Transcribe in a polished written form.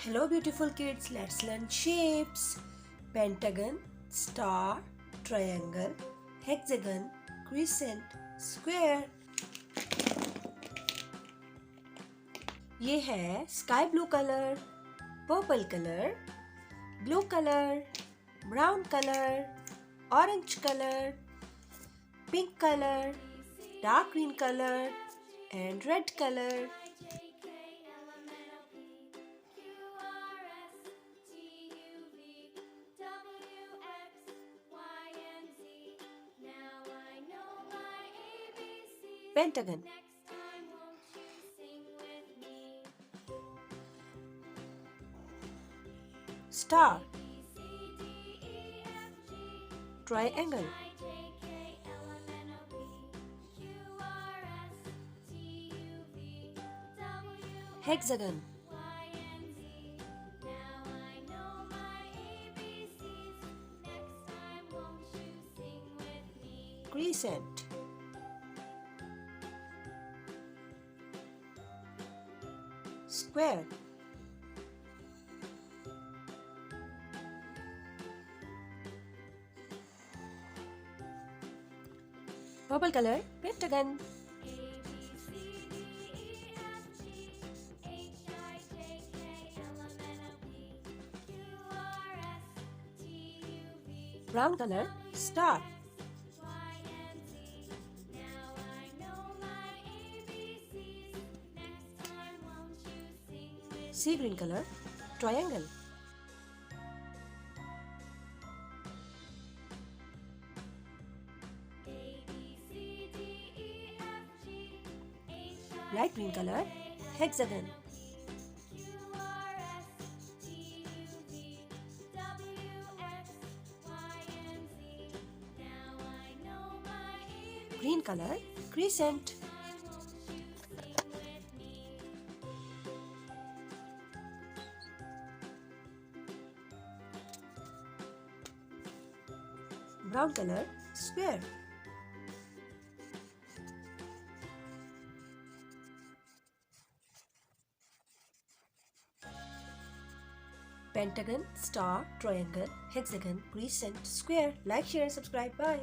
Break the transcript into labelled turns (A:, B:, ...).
A: Hello beautiful kids, let's learn shapes. Pentagon, star, triangle, hexagon, crescent, square. ये है sky blue colour, purple colour, blue colour, brown colour, orange colour, pink colour, dark green colour and red color. Pentagon, star, triangle, hexagon, crescent, square, purple color, pentagon, brown color, star, sea green color, triangle, light green color, hexagon, green color, crescent, brown color, square, pentagon, star, triangle, hexagon, crescent, square. Like, share, subscribe. Bye.